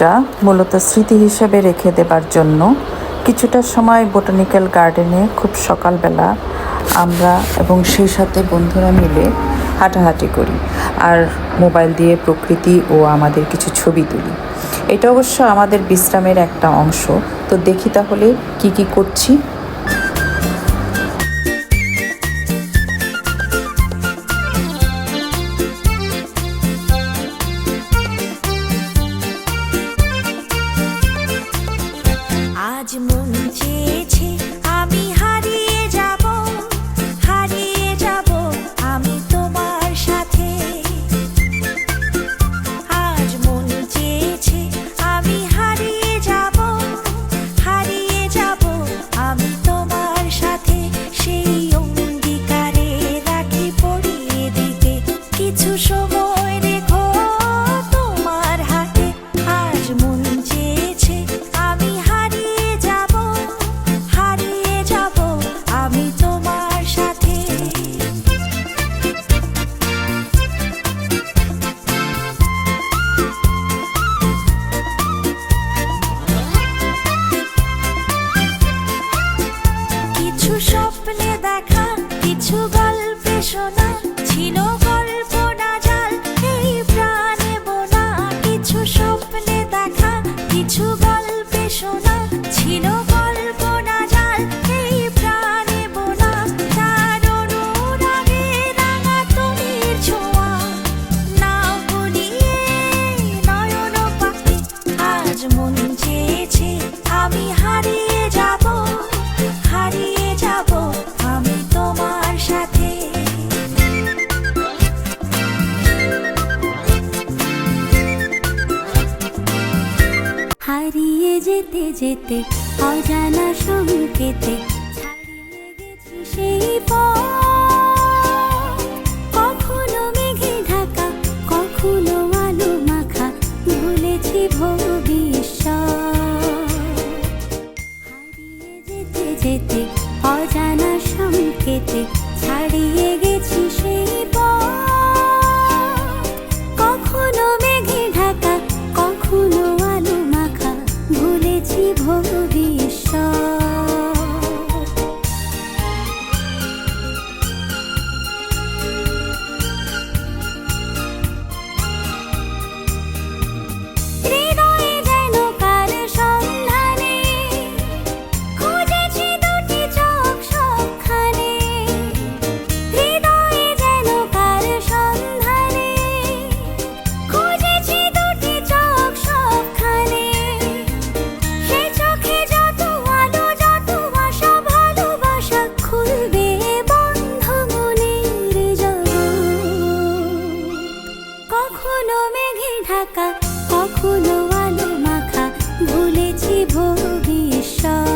কিছুটা মূলত স্মৃতি হিসেবে রেখে দেবার জন্য কিছুটা সময় বোটানিক্যাল গার্ডেনে খুব সকালবেলা আমরা এবং সেই সাথে বন্ধুরা মিলে হাঁটাহাঁটি করি আর মোবাইল দিয়ে প্রকৃতি ও আমাদের কিছু ছবি তুলি। এটা অবশ্য আমাদের বিশ্রামের একটা অংশ। তো দেখি তাহলে কি কি করছি। আজ মন চেয়েছে আমি হারিয়ে যাব আমি তোমার সাথে। আজ মন চেয়েছে আমি হারিয়ে যাব আমি তোমার সাথে। সেই অঙ্গীকারে রাখি পড়িয়ে দিতে কিছু সময় রেখো তোমার হাতে। আজ মন চেয়েছে আমি হারিয়ে যাব আমি তোমার সাথে। কিছু স্বপ্নে দেখা, কিছু গল্পে শোনা, ছিল গল্প না জাল এই প্রাণে বোনা। কিছু স্বপ্নে দেখা, কিছু গল্পে শোনা, ছিল গল্প না জাল এই প্রাণে বোনা। তার অনুরাগে রাঙা তুলির ছোঁয়া, না বলিয়ে নয়ন পাখি। আজ মন চেয়েছে আমি হারিয়ে যাব আমি তোমার সাথে। হারিয়ে যেতে যেতে অজানা সংকেতে ছাড়িয়ে গেছি সেই পথ। কখনো মেঘে ঢাকা, কখনো আলো মাখা, ভুলেছি ভবিষ্যৎ। হারিয়ে যেতে যেতে অজানা সংকেতে ছাড়িয়ে গেছি সেই পথ। কখনো মেঘে ঢাকা, কখনো আলো মাখা, ভুলেছি ভবিষ্যৎ। হৃদয়ে যেন কার সন্ধানে খুঁজেছি দুটি চোখ সবখানে। হৃদয়ে যেন কার সন্ধানে খুঁজেছি দুটি চোখ সবখানে। সেই চোখে যত আলো, যত আশা, ভালোবাসা, খুলবে বন্ধ মনের জগৎ। কখনো মেঘে ঢাকা, কখনো আলো মাখা, ভুলেছি ভবিষ্যৎ।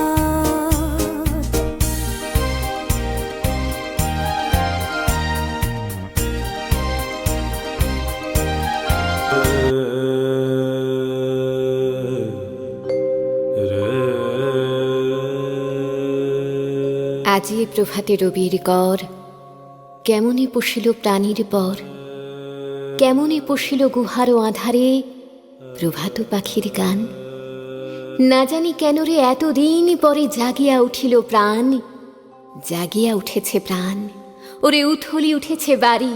আজি প্রভাতে রবির কর, কেমনে পশিল প্রাণীর পর। কেমনে পশিল গুহার আধারে প্রভাত পাখির গান। না জানি কেন রে এতদিন পরে জাগিয়া উঠিল প্রাণ। জাগিয়া উঠেছে প্রাণ, ওরে উথলি উঠেছে বাড়ি।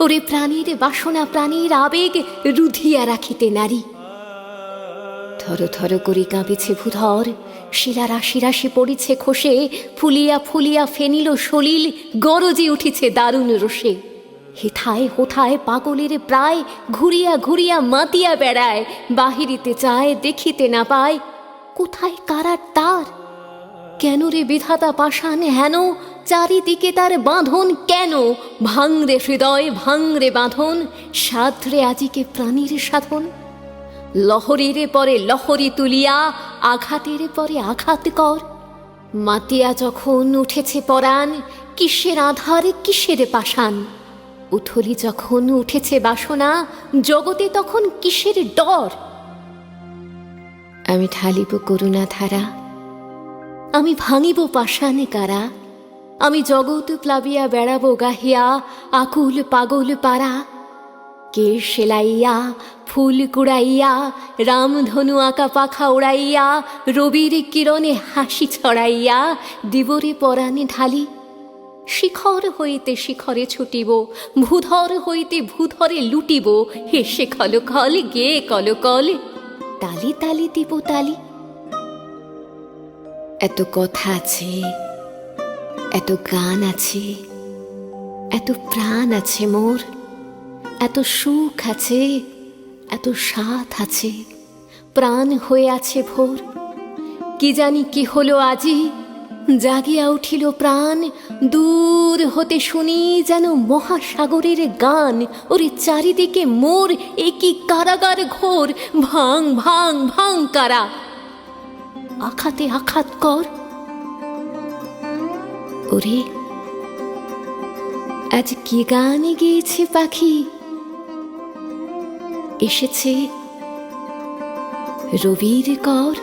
ওরে প্রাণীর বাসনা, প্রাণীর আবেগ রুধিয়া রাখিতে নারী। থর থর করে কাঁপেছে ভূধর, শিলা রাশি রাশি পড়িছে খসে। ফুলিয়া ফুলিয়া ফেনিল সলিল, গরজে উঠিছে দারুণ রোষে। হেথায় হোথায় পাগলের প্রায়, ঘুরিয়া ঘুরিয়া মাতিয়া বেড়ায়। বাহিরিতে চায়, দেখিতে না পায়, কোথায় কারার তার। কেন রে বিধাতা পাষাণ হেন, চারিদিকে তার বাঁধন কেন। ভাঙরে হৃদয়, ভাঙরে বাঁধন, সাধরে আজিকে প্রাণীর সাধন। লহরীরে পরে লহরী তুলিয়া, আঘাতের পরে আঘাত কর। মাতিয়া যখন উঠেছে পরাণ, কিসের আধার, কিসের পাষাণ। উথলি যখন উঠেছে বাসনা, জগতে তখন কিসের ডর। আমি ঢালিব করুণা ধারা, আমি ভাঙিব পাষাণে কারা। আমি জগৎ প্লাবিয়া বেড়াবো গাহিয়া, আকুল পাগল পারা। কে সেলাইয়া ফুল কুড়াইয়া রামধনু আঁকা পাখা উড়াইয়া রবির কিরণে হাসি ছড়াইয়া দিবরে পরাণে ঢালি। শিখর হইতে শিখরে ছুটিব, ভূধর হইতে ভূধরে লুটিব, হেসে খলখল গে কলকল, তালি তালি দিব তালি। এত কথা আছে, এত গান আছে, এত প্রাণ আছে মোর, এত সুখ আছে, এত সাথ আছে, প্রাণ হয়ে আছে ভোর। কি জানি কি হলো আজি, জাগিয়া উঠিল প্রাণ, দূর হতে শুনি যেন মহাসাগরের গান। ওরে চারিদিকে মোর এ কি কারাগার ঘোর, ভাং ভাং ভাং কারা, আঘাতে আঘাত কর। ওরে আজ কি গানে গেয়েছে পাখি, এসেছে রবির কর।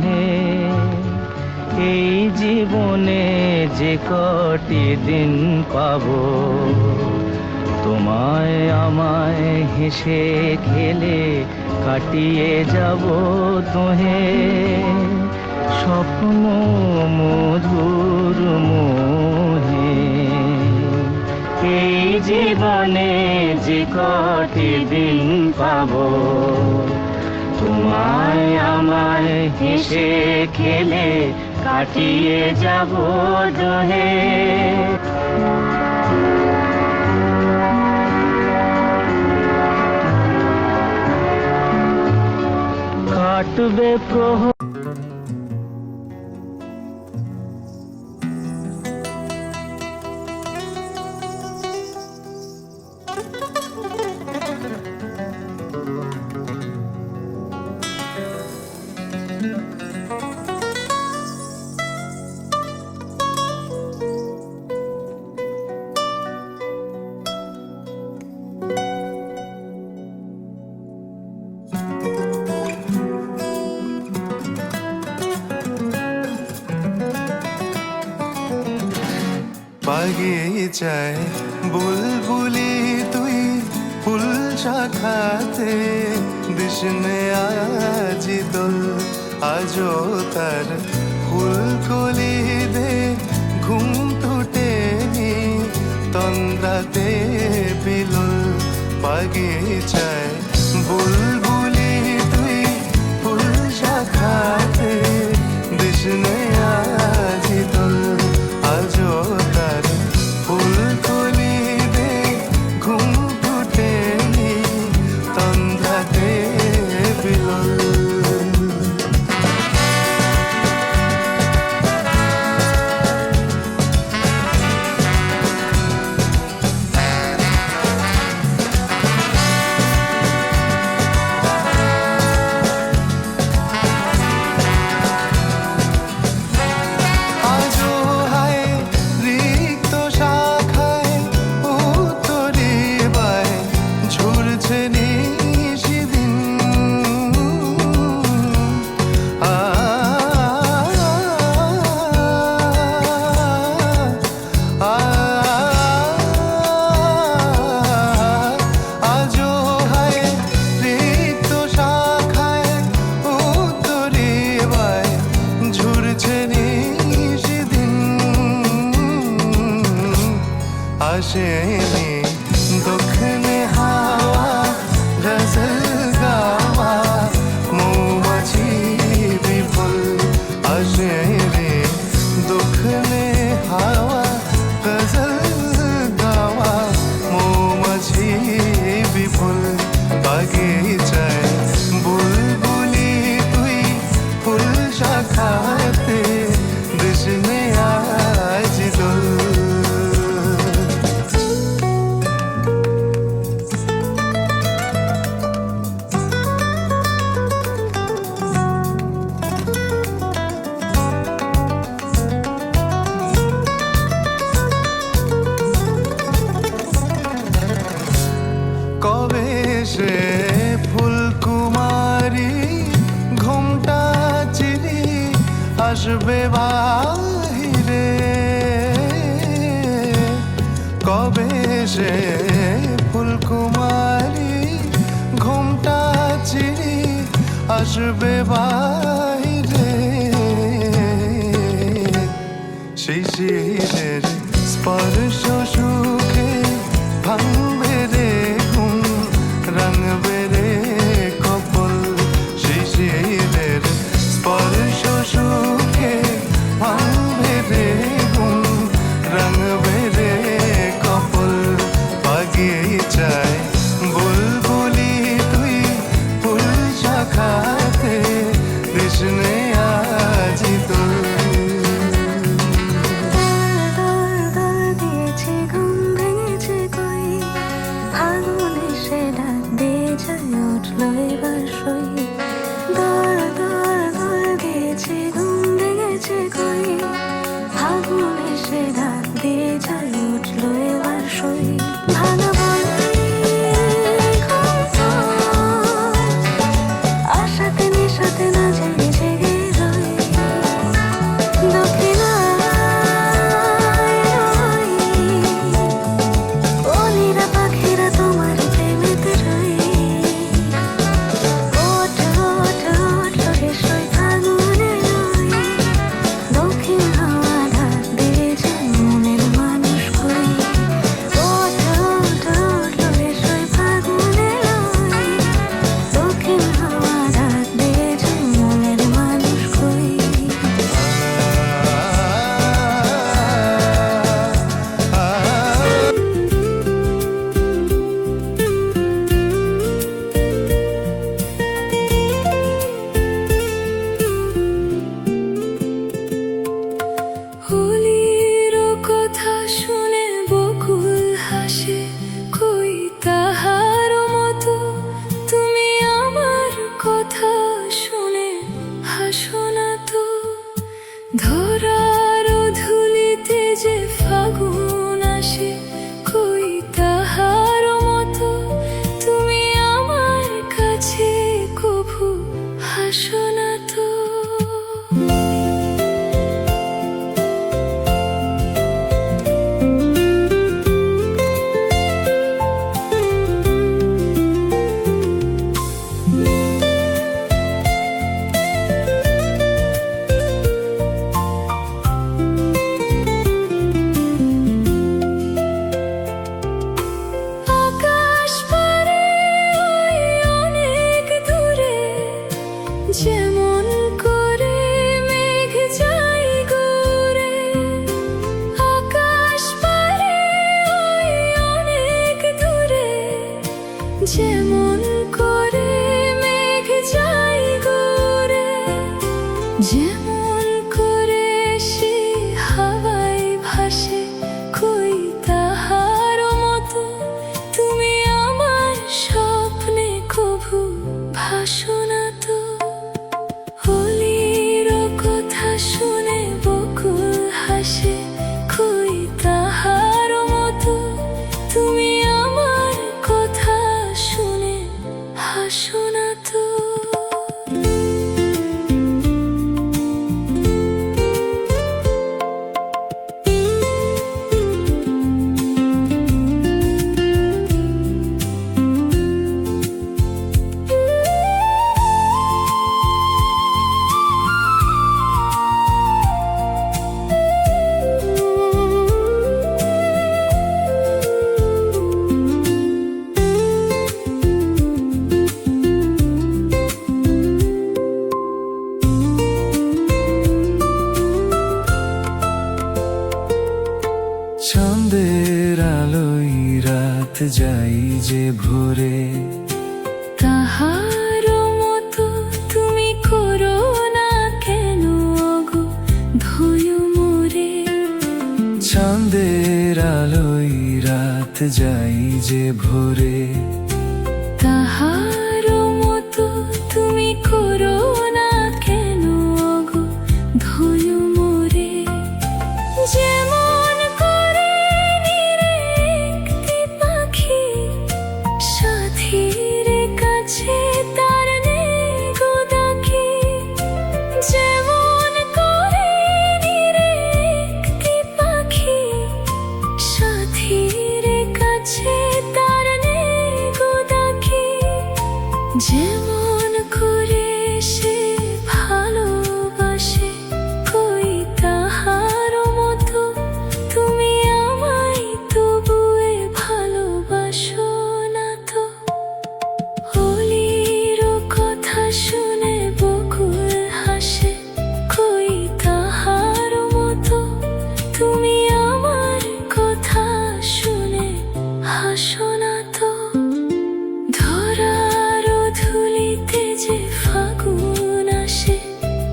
তোহে এই জীবনে যে কটি দিন পাবো তোমায় আমায় হেসে খেলে কাটিয়ে যাব তোহে স্বপ্ন মধুর মোহে এই জীবনে যে কটি দিন পাবো তোমায় আমায় হেসে খেলে কাটিয়ে যাব দোহে কাটবে প্রহ বাগিচায় বুলবুলি তুই ফুল শাখাতে দিশনে আজি দোল আজো তার ফুলকলি দে ঘুম টুটেনি তন্দ্রাতে বিলুল বাগিচায় বুলবুলি তুই ফুল শাখাতে দিশনে আজি দোল আজো তার ফুলকলি দে ঘুম টুটেনি তন্দ্রাতে বিলুল আসেনি দক্ষিণে হাওয়া গজল গাওয়া মৌমাছি বিফল আসেনি দক্ষিণে হাওয়া গজল গাওয়া মৌমাছি বিফল বাগিচায় বুলবুলি তুই ফুল শাখাতে দিশনে আজ দোল কবে সে ফুলকুমারী ঘুমটা চিরি আসবে বাহিরে কবে সে ফুলকুমারী ঘুমটা চিরি আসবে বাহিরে শিশিরের স্পর্শ সুখে ভাঙবে রে ঘুম রাঙবে রে কপল শিশিরের স্পর্শ সুখে ভাঙবে রে ঘুম রাঙবে রে কপল বাগিচায় বুলবুলি তুই ফুল শাখাতে কৃষ্ণে আজি তোর আশাতে নেশাতে না জেগে জেগে রই যাই যে ভোরে, তাহার মতো তুমি করো না কেন গো ধুয়ো মোরে। চাঁদের আলোয় রাত যাই যে ভোরে, তাহার মতো তুমি করো না কেন গো ধুয়ো মোরে। যেমন করে নিরেকটি পাখি সাথীর কাছে তার নেগো ডাকে, যেমন করে নিরেকটি পাখি সাথীর কাছে তার নেগো ডাকে, যেমন করে সে ভালোবাসে কই তাহার মতো তুমি আমায় তবুয়ে ভালোবাসো না তো। হোলির কথা শুনে বকুল হাসে কই তাহার মতো তুমি আমার কথা শুনে হাসো না তো। ধরার ধুলিতে যে ফাগুন আসে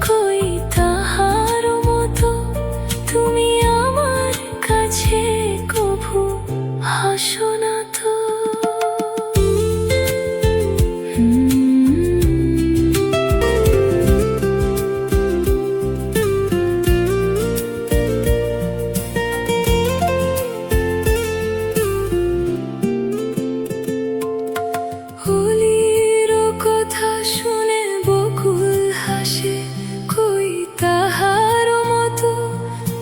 কই তাহার মতো তুমি আমার কাছে কভু হাসো না তো। হোলির কথা শুনে বকুল হাসে কই তাহার মতো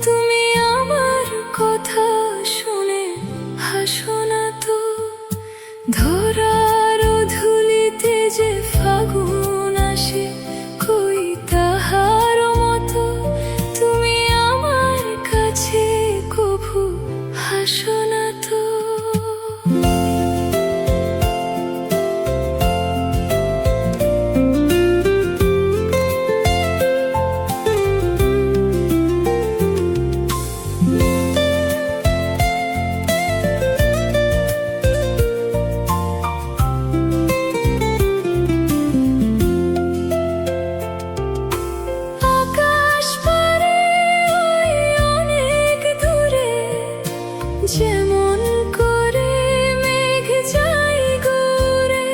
তুমি আমার কথা শুনে হাসো না তো। ধরার ধুলিতে যে ফাগুন আসে কই তাহার মতো তুমি আমার কাছে কভু হাসো না তো। আকাশ পারে ওই অনেক দূরে, যেমন করে মেঘ যায় ঘুরে।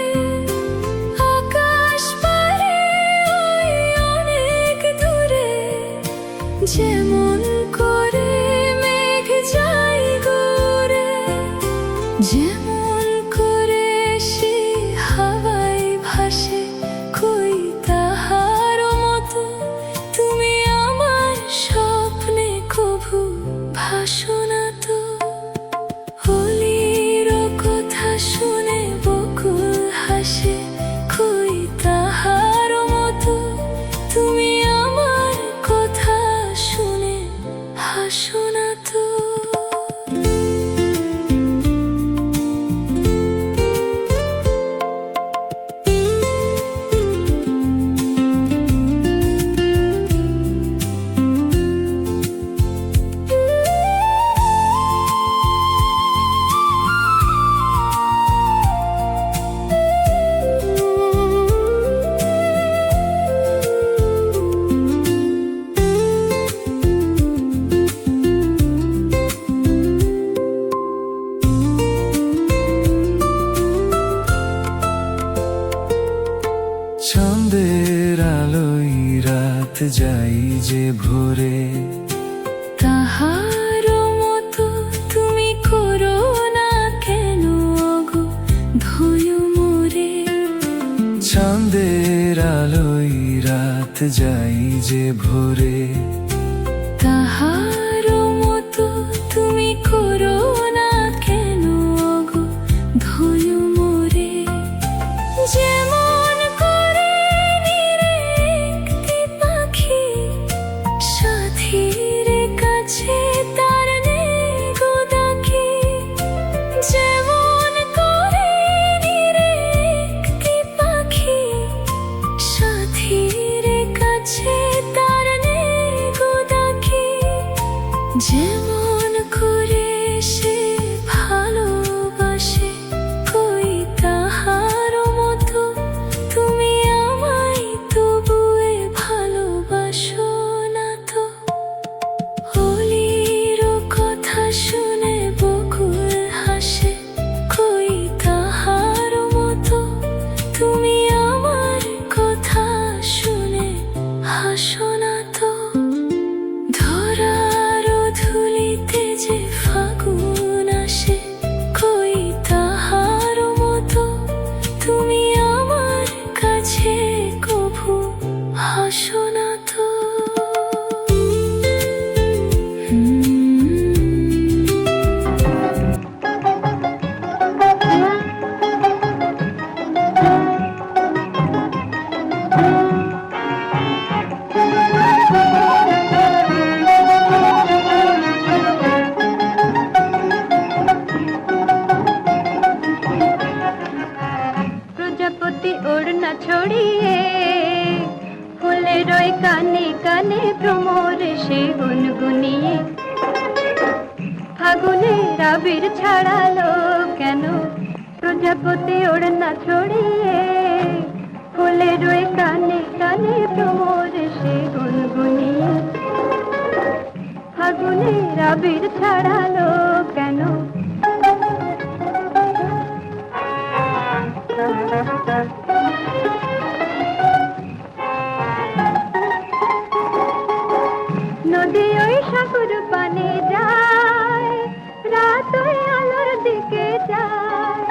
আকাশ পারে ওই অনেক দূরে, যেমন করে মেঘ যায় ঘুরে। যেমন করে সে হাওয়ায় ভাসে কই তাহার মতো তুমি আমার স্বপ্নে কভু ভাসো না তো। হোলির কথা শুনে বকুল হাসে কই তাহার মতো তুমি আমার কথা শুনে হাসো না তো। চাঁদের আলোয় রাত যাই যে ভোরে, তাহার মতো তুমি করো না কেন গো ধুয়ো মোরে। চাঁদের আলোয় রাত যাই যে ভোরে, তাহার মতো তুমি করো না কেন গো ধুয়ো মোরে। যেমন করে নিরেকটি পাখি সাথীর কাছে তার নেগো ডাকে, যেমন করে নিরেকটি পাখি সাথীর কাছে তার নেগো ডাকে, যেমন করে সে ভালোবাসে ভ্রমরে সে গুনগুনিয়ে ফাগুনের আবির ছাড়ালো কেন প্রজাপতি ওড়না ছড়িয়ে ফুলের ওই কানে কানে ভ্রমরে সে গুনগুনিয়ে ফাগুনের আবির ছাড়ালো কেন নদী ওই সাগর পানে যায় রাত ওই আলোর দিকে যায়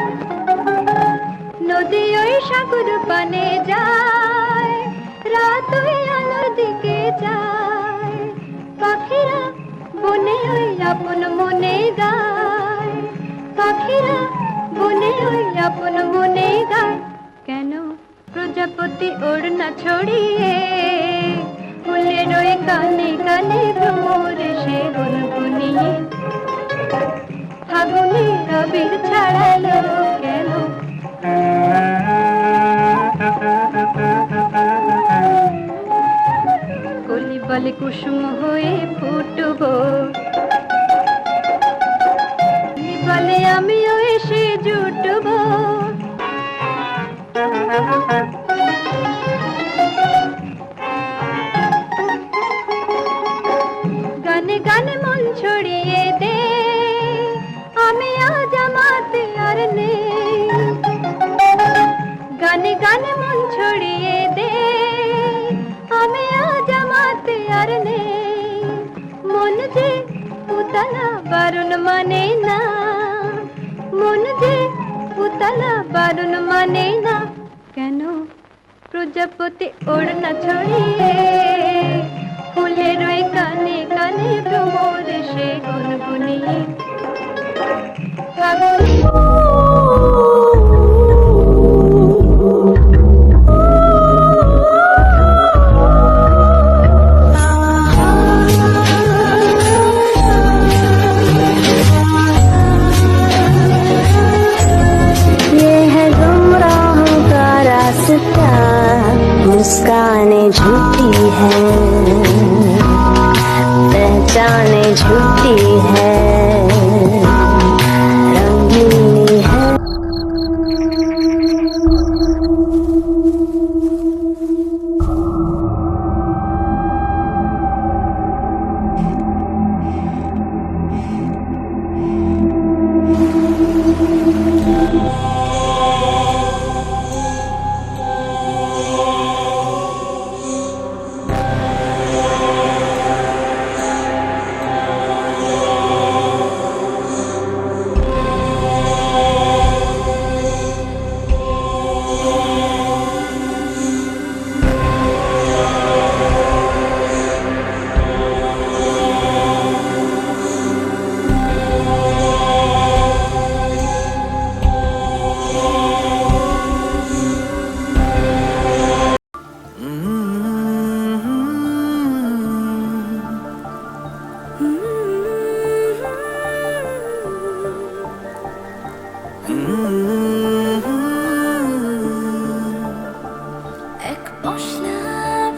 নদী ওই সাগর পানে যায় রাত ওই আলোর দিকে যায় পাখিরা বনে ওই আপন মনে গায় পাখিরা বনে ওই আপন মনে গায় কেন প্রজাপতি ওড়না ছড়িয়ে ফুলের ওই কানে কানে ভ্রমরে সে গুনগুনিয়ে ফাগুনের আবির ছাড়ালো কেন কলি বলে কুসুম হয়ে ফুটবো বলে আমিও এসে জুটবো গানে গানে মন ছড়িয়ে দে আমি আজ আমাতে আর নেই গানে গানে মন ছড়িয়ে দে আমি আজ আমাতে আর নেই মন যে উতলা বারণ মানে না মন যে উতলা বারণ মানে না কেন প্রজাপতি ওড়না ছড়িয়ে ফুলের ওই কানে কানে ভ্রমরে সে গুনগুনিয়ে मुस्काने झूठी है पहचाने झूठी है रंगीनी है এক পশলা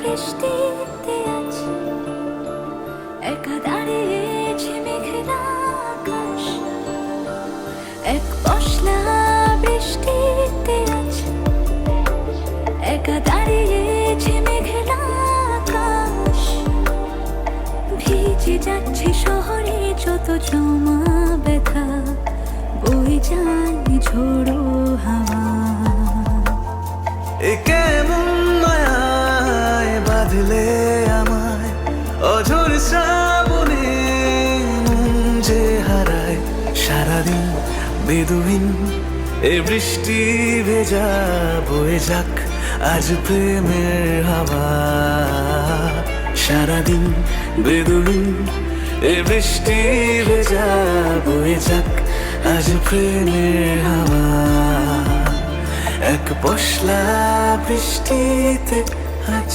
বৃষ্টিতে আজ একা দাঁড়িয়েছে মেঘলা আকাশ এক পশলা বৃষ্টিতে আজ একা দাঁড়িয়েছে মেঘলা আকাশ ভিজে যাচ্ছে শহরে যত জমা ব্যথা বয়ে যায় ঝোড়ো হাওয়া এ কেমন মায়ায় বাঁধলে আমায় অঝোর শ্রাবণে মন যে হারায় সারাদিন বেদুইন এ বৃষ্টি ভেজা বয়ে যাক আজ প্রেমের হাওয়া সারাদিন বেদুইন এ বৃষ্টি ভেজা বয়ে যাক আজ প্রেমের হাওয়া এক পশলা বৃষ্টিতে আজ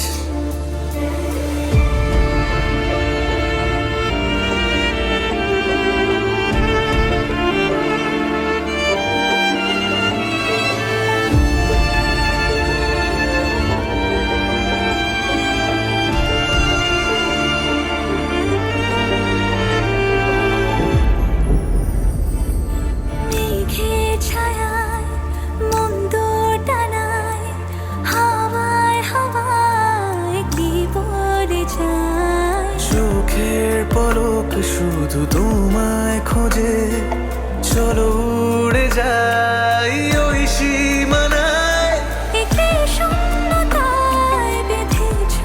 পলক শুধু তোমায় খোঁজে। চলো উড়ে যাই ওই সীমানায়। একে শূন্যতায় বেঁধেছ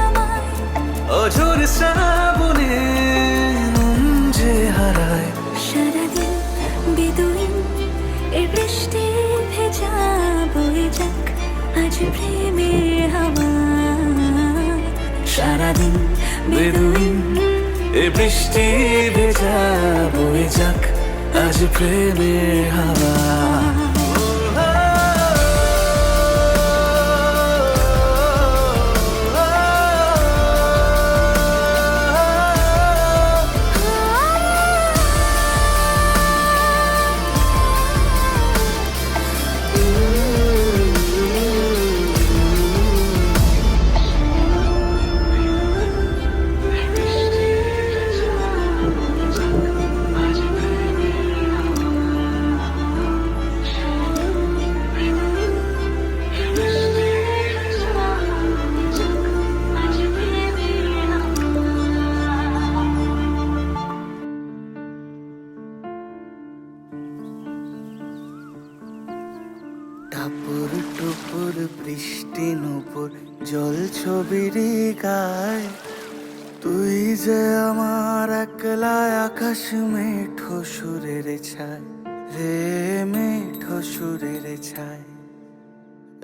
আমায়, অঝোর শ্রাবণে মন যে হারায়। সারাদিন বেদুইন এর বৃষ্টি ভেজা, বয়ে যাক আজ প্রেমের হাওয়া। সারাদিন বেদুইন এ বৃষ্টি ভেজা, বয়ে যাক আজ প্রেমের হাওয়া। টাপুর টুপুর বৃষ্টি নুপুর জল ছবির গায়। তুই যে আমার একলা আকাশ মেঠো সুরের ছায় রে, মেঠো সুরের ছায়।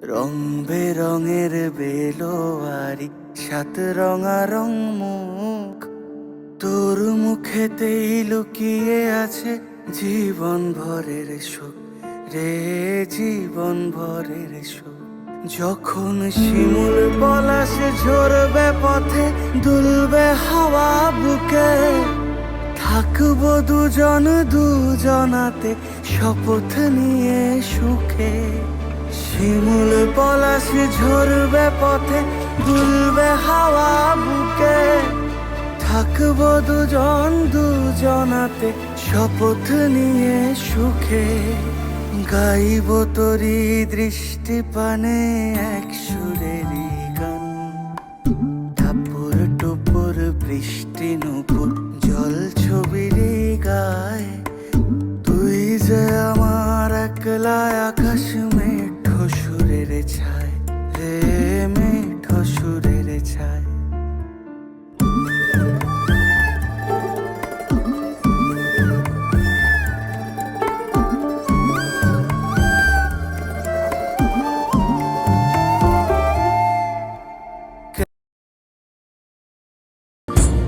রং বেরঙের বেলোয়ারি সাত রঙা রং মুখ, তোর মুখেতেই লুকিয়ে আছে জীবন ভরের সুখ রে, জীবন ভরের সুখ। যখন শিমুল পলাশে ঝরবে পথে, দুলবে হাওয়া বুকে, থাকবো দুজন দুজনাতে শপথ নিয়ে সুখে। শিমুল পলাশে ঝরবে পথে, দুলবে হাওয়া বুকে, থাকবো দুজন দুজনাতে শপথ নিয়ে সুখে। গাইব তোরি দৃষ্টি পানে এক সুরেরই গান। টাপুর টুপুর বৃষ্টি নুপুর জল ছবির গায়। তুই যে আমার একলা আকাশ মেঠো সুরের ছায় রে, মেঠো সুরের ছায়।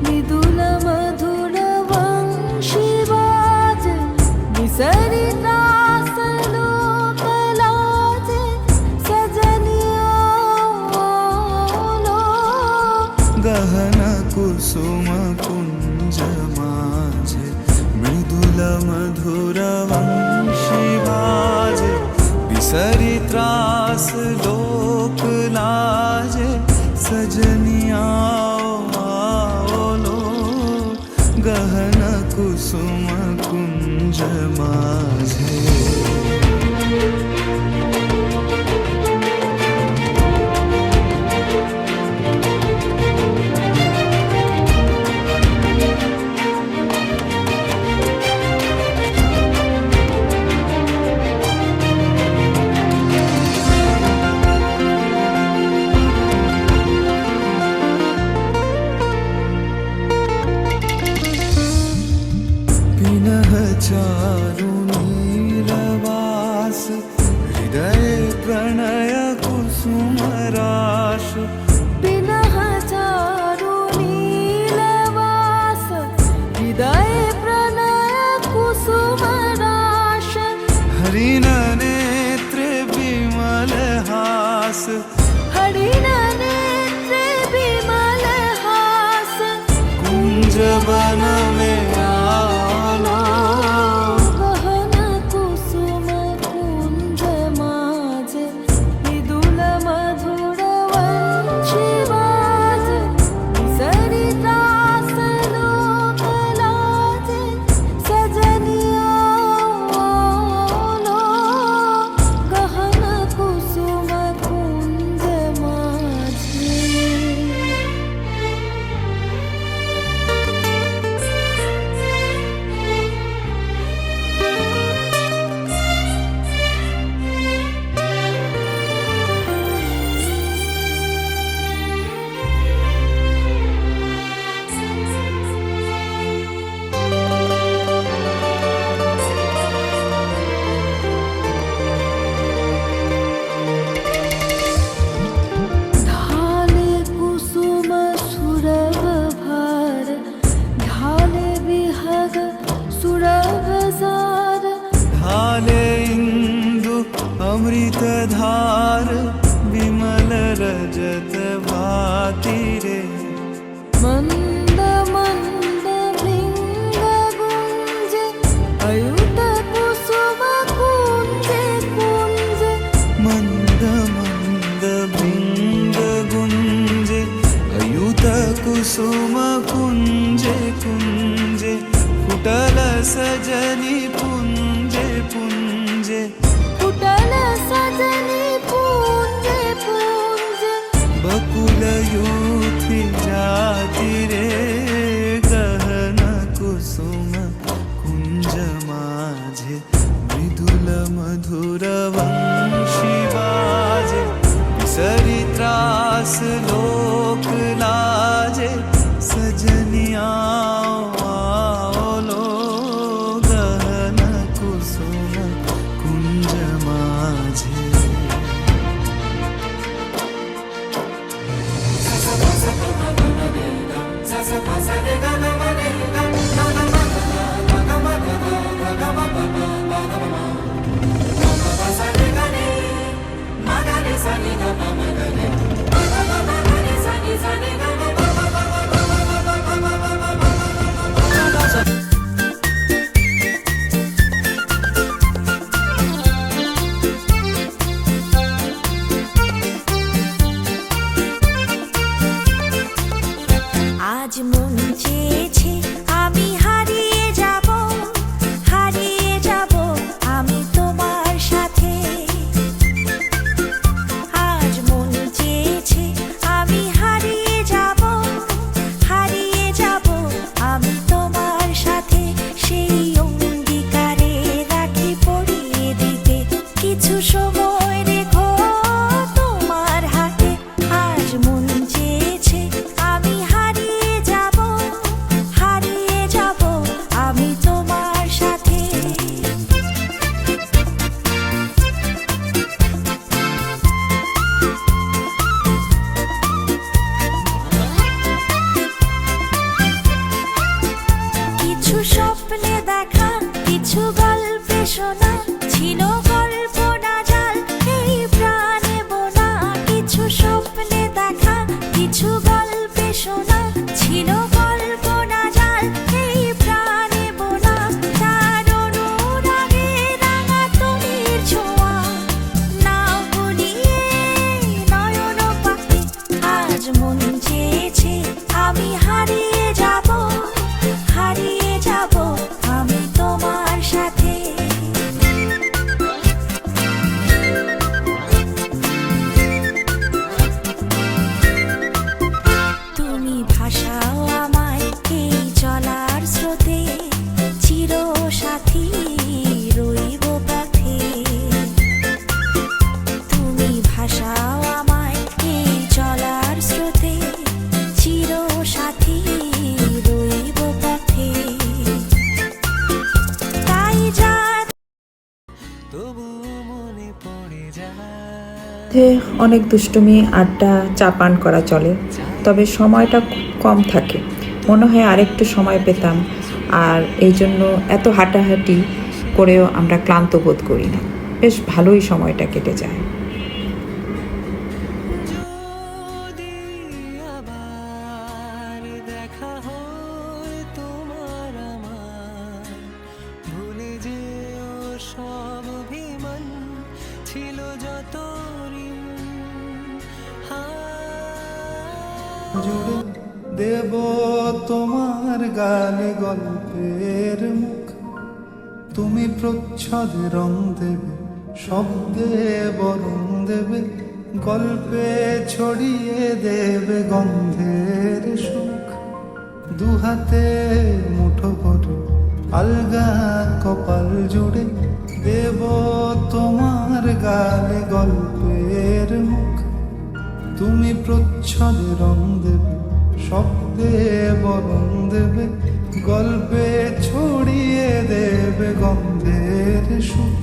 मृदुल मधुर वंशी बाजे, विसरिता सलोक लाजे, सजनिया लो। गहना कुसुम कुंज माझे, मृदुल मधुर वंशी बाजे, बिसरी त्रास लोक लाजे, सजनिया लो। गहना कुसुम कुंज माझे। पिनः चारु नीलवास, हृदय प्रणय कुसुम राश। पिनः चारु नीलवास, हृदय प्रणय कुसुम राश। हरिण नेत्रे विमल हास, हरिण नेत्रे विमल हास। कुंज वन में आलो। गहना कुसुम कुंज माझे, मृदुल मधुर वंशी बाजे, विसरिता सलोक लाजे, सजनिया लो। गहना कुसुम कुंज माझे। अमृत धार विमल रजत भाति रे मंद मंद भृंग गुंजे अयुत कुसुम कुंजे कुंजे मंद मंद भृंग गुंजे अयुत कुसुम कुंजे कुंजे फुटल सजनी पुंजे पुंजे कुटल सजनी पूंजे पूंजे बकुल युथि जाति रे गहन कुसुम कुंज माझे मृदुल मधुर वंशी बाजे सरि त्रास लोक लाजे सजनिया आओ लो गहन कुसुम कुंज माझे আজ মন চেয়েছে আমি হারিয়ে যাব আমি তোমার সাথে আজ মন চেয়েছে আমি হারিয়ে যাব আমি তোমার সাথে সেই অঙ্গীকারে রাখি পরিয়ে দিতে কিছু সময় রেখো তোমার হাতে আজ মন চেয়েছে আমি হারিয়ে যাব আমি তোমার সাথে কিছু স্বপ্নে দেখা কিছু গল্পে শোনা ছিল গল্প না জাল এই প্রাণে বোনা কিছু স্বপ্নে দেখা কিছু গল্পে শোনা ছিল গল্প না জাল এই প্রাণে বোনা তার অনুরাগে রাঙা তুলির ছোঁয়া না ভুলিয়ে নয়ন পাখি আজ মন চেয়েছে আমি হারিয়ে যাব আমি তোমার সাথে তুমি ভাষাও আমায় এই চলার স্রোতে চির সাথী রইব পথে তুমি ভাষাও আমায় এই চলার স্রোতে চির সাথী রইব পথে তাই যা তবু মনে পড়ে যায় অনেক দুষ্টুমি আড্ডা চা পান করা চলে, তবে সময়টা খুব কম থাকে। মনে হয় আরেকটু সময় পেতাম, আর এই জন্য এত হাঁটাহাঁটি করেও আমরা ক্লান্ত বোধ করি না। বেশ ভালোই সময়টা কেটে যায়। যদি আবার দেখা হয় তোমার আমার ভুলে যেও সব অভিমান ছিল যত ঋণ জুড়ে দেব তোমার গালে গল্পের মুখ তুমি প্রচ্ছদে রং দেবে শব্দে বরং দেবে গল্পে ছড়িয়ে দেবে গন্ধের সুখ দুহাতে মুঠো করে আলগা কপাল জুড়ে দেব তোমার গালে গল্পের মুখ তুমি প্রচ্ছদে রং দেবে শব্দে বরং দেবে গল্পে ছড়িয়ে দেবে গন্ধের সুখ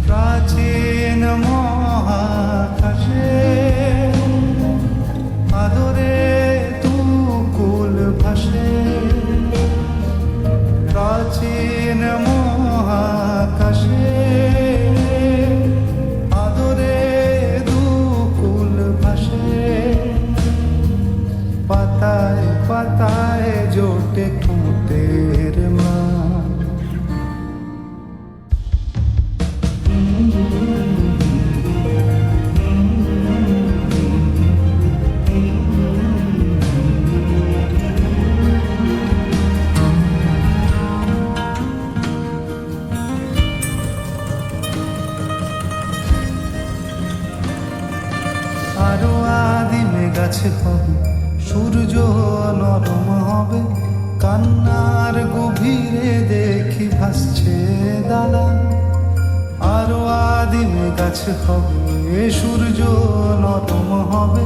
প্রাচীন মহাকাশে আদরে তুকুল ভাসে প্রাচীন মহাকাশে কাছে হবে, সূর্য নরম হবে, কান্নার গভীরে দেখি ভাসছে দালান। আরো আদিমে গাছে হবে, সূর্য নরম হবে,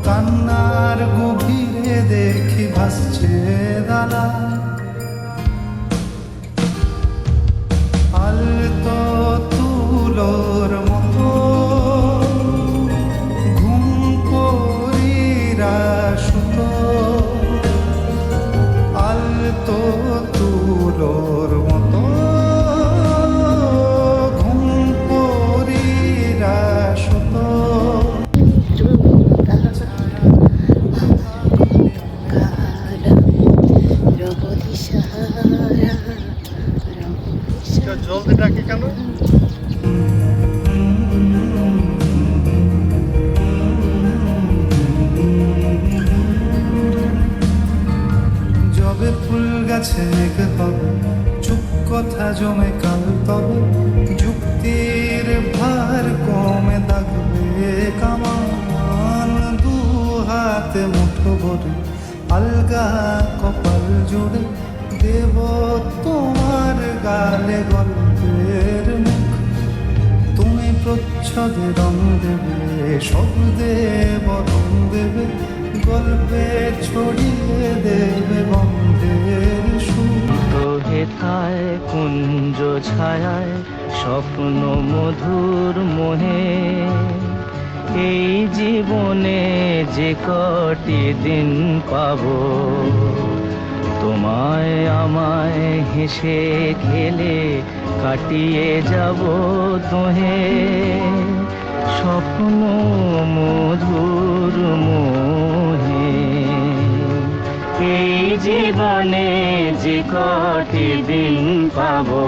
কান্নার গভীরে দেখি ভাসছে দালান। আলতো তুলোর মতো ঘুম পরীরা সুতো, আলতো তুলোর মতো ঘুম পরীরা সুতো। জলদি ডাকি কেন? যবে ফুল গাছে মেঘ হবে, চুপ কথা জমে কাল তবে, যুক্তির ভার কমে দাগবে কামান। দু হাতে মুঠো ভরে আলগা কপাল জোড়ে, দেব তোমার গালে গল্পের মুখ। তুমি প্রচ্ছদে রং দেবে, শব্দে বরং দেবে, গল্পে ছড়িয়ে দেবে বন্ধের সুর। তো হেথায় কুঞ্জ ছায়ায় স্বপ্ন মধুর মোহে, এই জীবনে যে কটি দিন পাবো, তোমায় আমায় হেসে খেলে কাটিয়ে যাব দোহে। স্বপ্ন মধুর মোহে, এই জীবনে যে কটি দিন পাবো,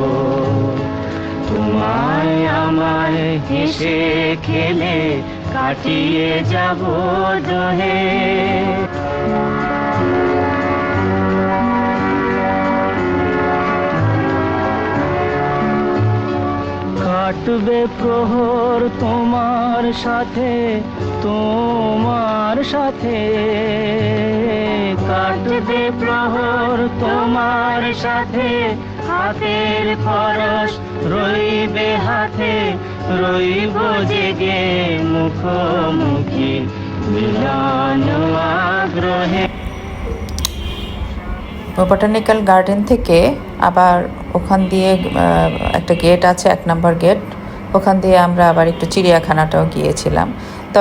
তোমায় আমায় হেসে খেলে কাটিয়ে যাব দোহে। কাটবে প্রহর তোমার সাথে, তোমার সাথে কাটবে প্রহর তোমার সাথে। হাতের পরশ রইবে হাতে, রইব জেগে মুখোমুখি মিলন আগ্রহে। বোটানিক্যাল গার্ডেন থেকে আবার ওখান দিয়ে একটা গেট আছে, 1 নম্বর গেট, ওখান দিয়ে আমরা আবার একটু চিড়িয়াখানাটাও গিয়েছিলাম। তো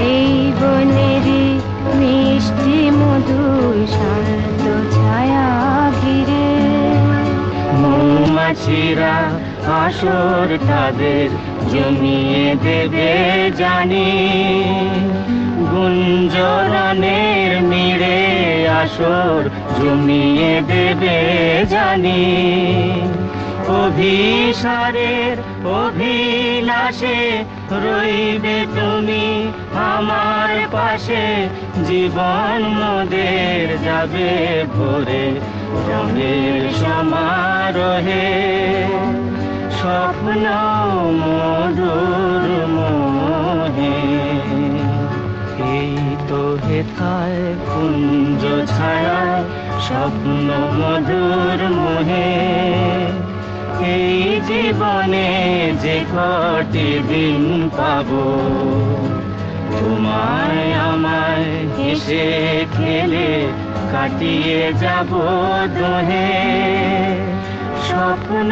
এই বনেরই মিষ্টি মধুর শান্ত ছায়া ঘিরে, মৌমাছিরা আসর তাদের জমিয়ে দেবে জানি, গুঞ্জরণের মিড়ে আসর জমিয়ে দেবে জানি। অভিসারের অভিলাষে রইবে তুমি আমার পাশে, জীবন মোদের যাবে ভরে রঙের সমারোহে। স্বপ্ন মধুর মোহে, এই তো হেথায় কুঞ্জ ছায়ায় স্বপ্ন মধুর মোহে, এই জীবনে যে কটি দিন পাবো, তোমায় আমায় হেসে খেলে কাটিয়ে যাব দোহে। স্বপ্ন